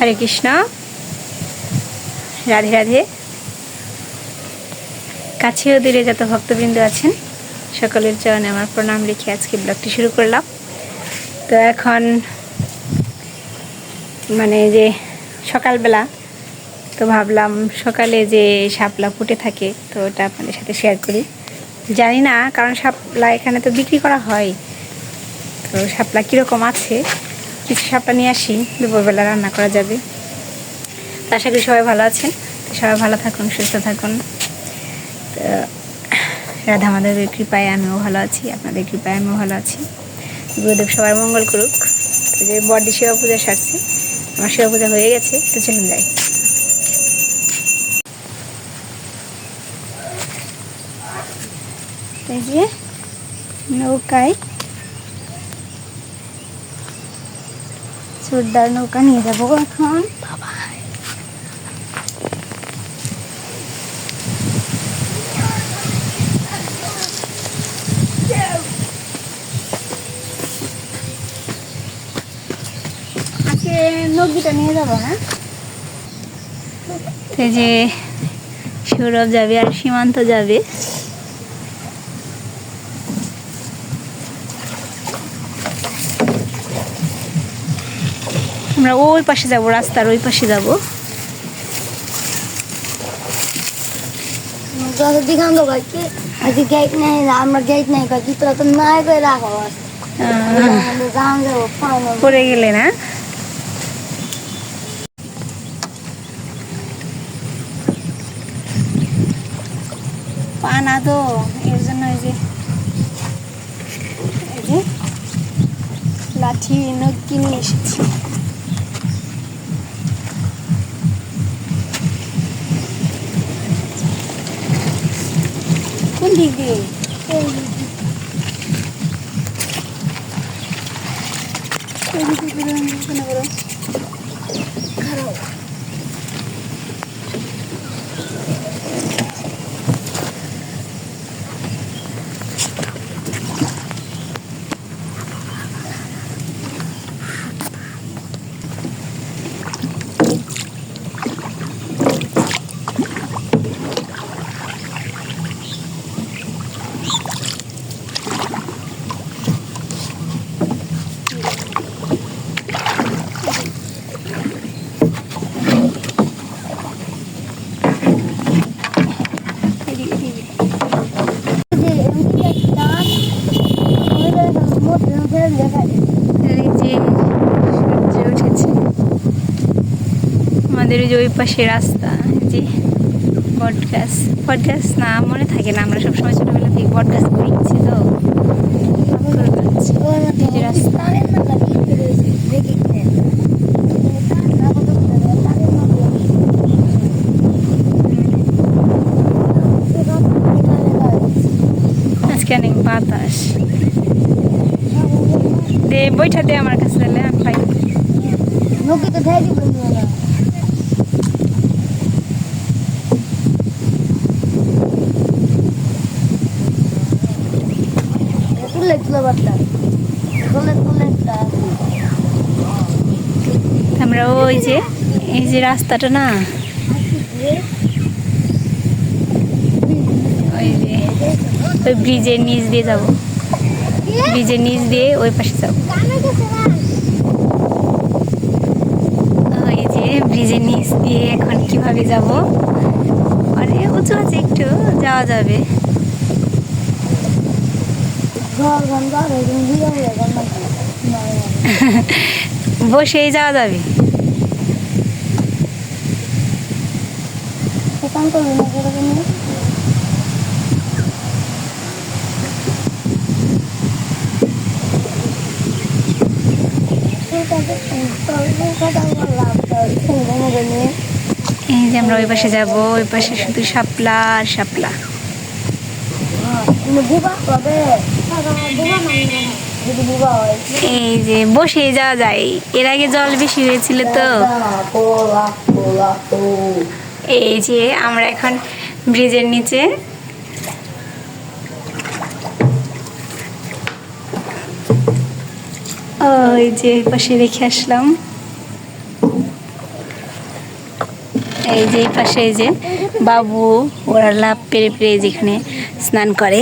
হরে কৃষ্ণ, রাধে রাধে। কাছে ও দূরে যত ভক্তবৃন্দ আছেন সকলের চরণে আমার প্রণাম রেখে আজকে ব্লগটি শুরু করলাম। তো এখন যে সকালবেলা, তো ভাবলাম সকালে যে শাপলা ফুটে থাকে তো ওটা আপনাদের সাথে শেয়ার করি। জানি না, কারণ শাপলা এখানে তো বিক্রি করা হয়, তো শাপলা কীরকম আছে, কিছু শাপলা নিয়ে আসি, দুপুরবেলা রান্না করা যাবে। তো আশা করি সবাই ভালো আছেন, তো সবাই ভালো থাকুন, সুস্থ থাকুন। তো রাধা মাধবের কৃপায় আমিও ভালো আছি, আপনাদের কৃপায় আমিও ভালো আছি। গুরুদেব সবার মঙ্গল করুক। তো যে বড্ডি সেবা পূজা সারছে, আমার সেবা পূজা হয়ে গেছে, তো চলুন যাই। এই যে নৌকায় চোরদার নৌকা নিয়ে যাবো এখন। আজকে নৌকিটা নিয়ে যাবো, হ্যাঁ। তো যে সৌরভ যাবে আর সীমান্ত যাবে। আমরা ওই পাশে যাব, রাস্তার ওই পাশে যাব। পড়ে গেলে না, পানা তো এর জন্য এই যে লাঠি নৌকি নিয়ে এসেছি। কোন দিক দিয়ে? আমাদের যে ওই পাশে রাস্তা, যে বটগাছ না মনে থাকে না, আমরা সবসময় ছোটবেলা থেকে বটগাছ দেখছি, তো রাস্তা। আজকে অনেক বাতাস দে, বইটা দে আমার কাছে, তাহলে আমি পাই। আমরা ওই যে এই যে রাস্তাটা না, ওই যে ওই ব্রিজের নিচ দিয়ে যাবো, ব্রিজের নিচ দিয়ে ওই পাশে যাবো। ওই যে ব্রিজের নিচ দিয়ে এখন কিভাবে যাব, মানে উঁচু আছে, একটু যাওয়া যাবে। বসেই যাওয়া যাবে। এই যে আমরা ওই পাশে যাবো, ওই পাশে শুধু শাপলা আর শাপলা। এই যে বসে যাওয়া যায়, এর আগে জল বেশি হয়েছিল তো। এই যে আমরা এখন ব্রিজের নিচে, ওই যে পাশে রেখে আসলাম। এই যে পাশে এই যে বাবু ওরা লাভ পেরে পেরে যেখানে স্নান করে।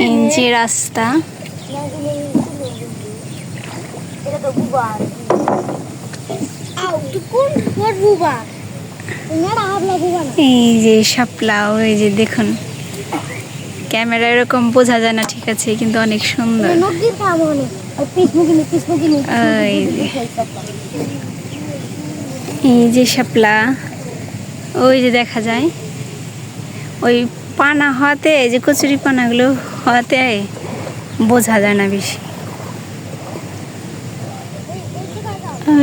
এই যে রাস্তা, এই যে শাপলা, ওই যে দেখুন ক্যামেরা এরকম বোঝা যায় না, ঠিক আছে, কিন্তু অনেক সুন্দর। এই যে শাপলা, ওই যে দেখা যায় ওই পানা হওয়াতে, এই যে কচুরি পানাগুলো হওয়াতে বোঝা যায় না বেশি।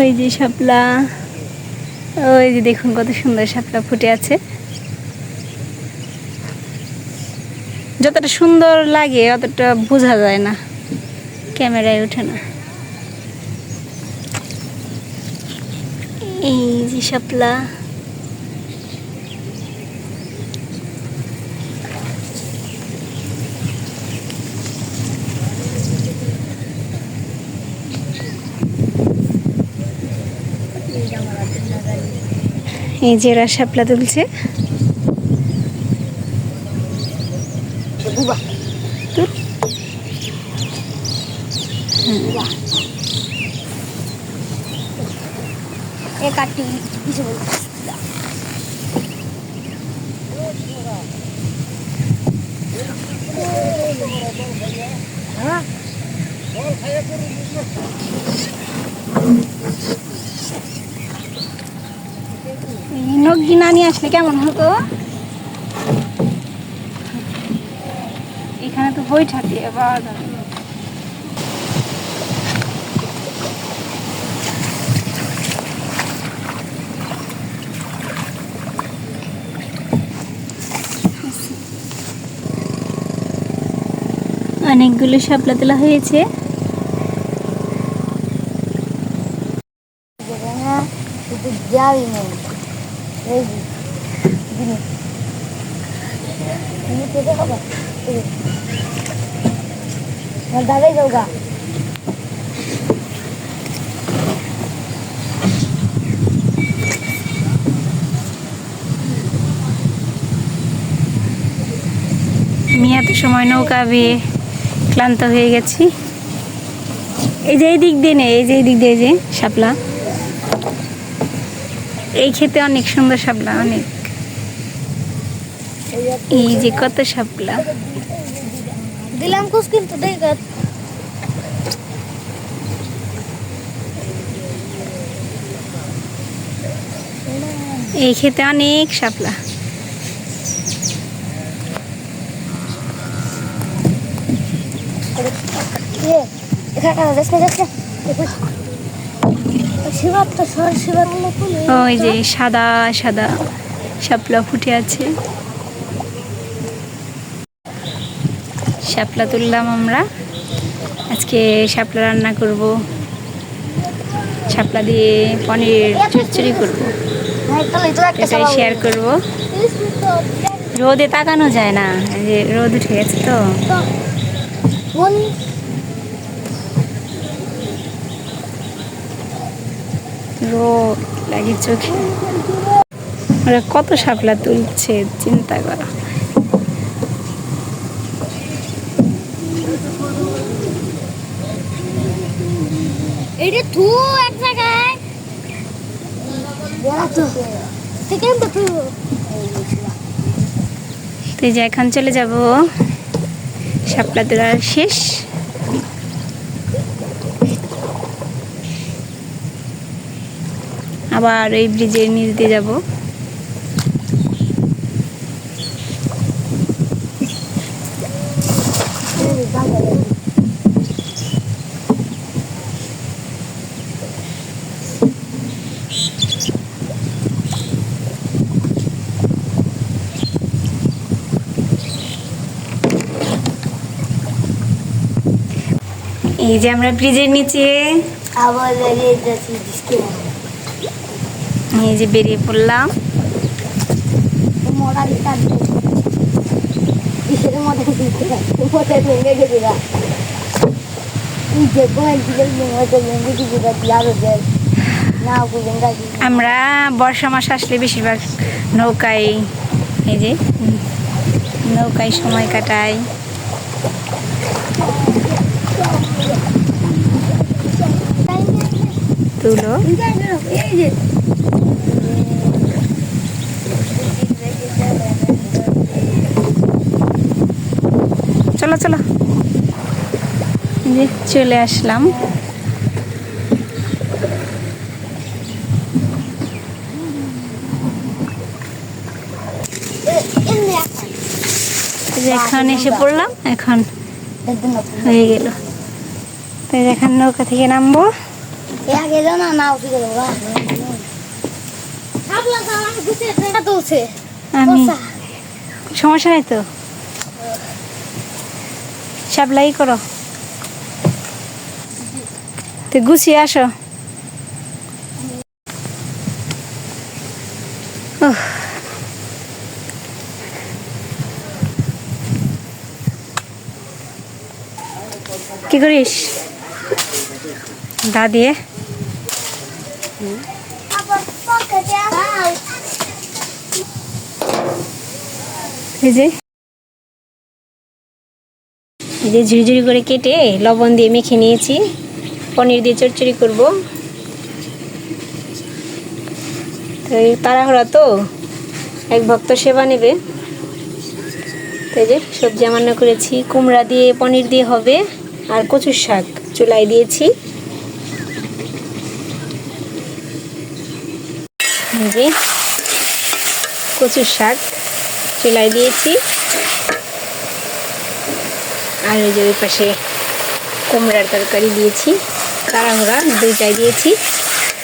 ওই যে শাপলা, ওই যে দেখুন কত সুন্দর শাপলা ফুটে আছে। যতটা সুন্দর লাগে অতটা বোঝা যায় না, ক্যামেরায় ওঠে না। এই যে শাপলা, এই যে এরা শাপলা তুলছে। নগি না নিয়ে আসলে কেমন হতো? এখানে তো বইটা দিয়ে পাওয়া যাবে। অনেকগুলো শাপলা তোলা হয়েছে। দাদাই যাওগা আমি এত সময় নৌকা বেয়ে ক্লান্ত হয়ে গেছি। এই যে এই দিক দিয়ে নেই, এই যে এই দিক দিয়ে যে শাপলা, এই খেতে অনেক সুন্দর শাপলা, অনেক। এই যে কত শাপলা দিলাম কুছ, কিন্তু দেখ এই খেতে অনেক শাপলা। ওই যে সাদা সাদা শাপলা ফুটে আছে। শাপলা তুললাম আমরা, আজকে শাপলা রান্না করব, শাপলা দিয়ে পনির চচ্চড়ি করব, এটাই শেয়ার করব। রোদে তাকানো যায় না, এই যে রোদ উঠে গেছে তো রোদ লাগে চোখে। ওরা কত শাপলা তুলছে চিন্তা করা। এটা থু এক জায়গায় তুই যে এখন চলে যাব, শাপলা তোলা শেষ। আবার ওই ব্রিজের নিচ দিয়ে যাব। এই যে আমরা ব্রিজের নিচে এই যে বেরিয়ে পড়লাম। আমরা বর্ষা মাস আসলে বেশিরভাগ নৌকায় এই যে নৌকায় সময় কাটাই। তুলো চলো চলো, এই যে চলে আসলাম। এই যে এখন এসে পড়লাম, এখন হয়ে গেল। তো এই যে এখন নৌকা থেকে নামবো। আমি সমস্যা নাই তো, সাপ্লাই করো, তো গুছিয়ে আসো। উহ, কি করিস দা দিয়ে? এই যে ঝুড়ি করে কেটে লবণ দিয়ে মেখে নিয়েছি, পনির দিয়ে চচ্চড়ি করব। তো এই তাড়াহুড়া তো, এক ভক্ত সেবা নেবে, তো এই যে সবজি রান্না করেছি, কুমড়া দিয়ে পনির দিয়ে হবে, আর কচুর শাক চুলায় দিয়েছি। এই যে কচুর শাক চুলায় দিয়েছি, আর ওই যে ওই পাশে কুমড়ার তরকারি দিয়েছি। তাড়াহুড়া দুইটাই দিয়েছি,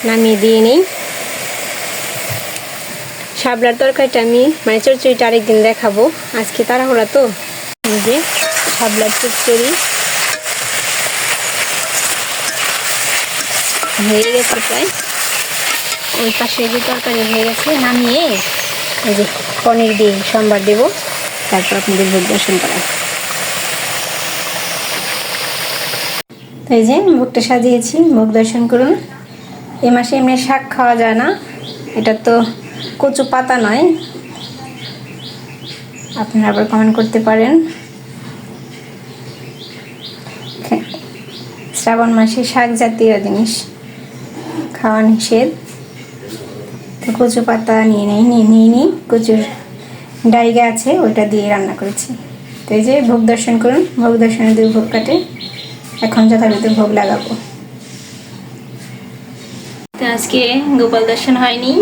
নামিয়ে দিয়ে নেই। শাপলার তরকারিটা আমি মানে চচ্চড়িটা আরেকদিন দেখাবো, আজকে তাড়াহুড়া তো। এই যে শাপলার চচ্চড়ি হয়ে গেছে প্রায়, ওই পাশে যে তরকারি হয়ে গেছে, নামিয়ে এই যে পনির দিয়ে সোমবার দেবো, তারপর আপনাদের ভোগ দর্শন করাই। তো এই যে ভোগটা সাজিয়েছি, ভোগ দর্শন করুন। এই মাসে এমনি শাক খাওয়া যায় না, এটা তো কচু পাতা নয়, আপনারা আবার কমেন্ট করতে পারেন। শ্রাবণ মাসে শাক জাতীয় জিনিস খাওয়া নিষেধ, তো কচু পাতা নিয়ে কচুর ডাইগা আছে, ওইটা দিয়ে রান্না করেছি। তো এই যে ভোগ দর্শন করুন, ভোগ দর্শনে 2 ভোগ কাটে, এখন যথাযথ ভোগ লাগাবো। তো আজকে গোপাল দর্শন হয়নি,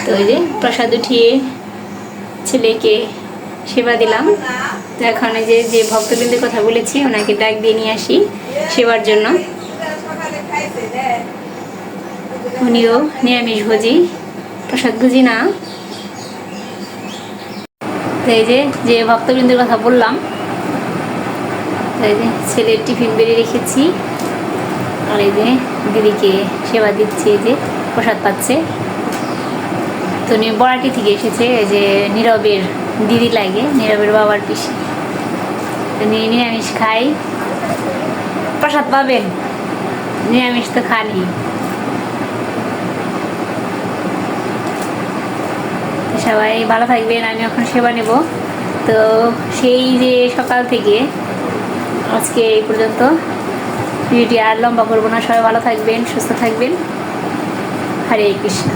তো ওই যে প্রসাদ উঠিয়ে ছেলেকে সেবা দিলাম। তো এখন এই যে ভক্তবৃন্দের কথা বলেছি, ওনাকে ডাক দিয়ে নিয়ে আসি সেবার জন্য। উনিও নিরামিষ ভোজি, প্রসাদ ভোজি না। তো এই যে ভক্তবৃন্দের কথা বললাম, এই যে ছেলের টিফিন বেরিয়ে রেখেছি, আর এই যে দিদিকে সেবা দিচ্ছি, এই যে প্রসাদ পাচ্ছে। তো উনি বড়াটি থেকে এসেছে, এই যে নীরবের দিদি লাগে, নীরবের বাবার পিসি। উনি নিরামিষ খাই, প্রসাদ পাবেন, নিরামিষ তো খানি। সবাই ভালো থাকবেন, আমি এখন সেবা নেব। তো সেই যে সকাল থেকে আজকে এই পর্যন্ত, ভিডিওটি আর লম্বা করবো না। সবাই ভালো থাকবেন, সুস্থ থাকবেন। হরে কৃষ্ণ।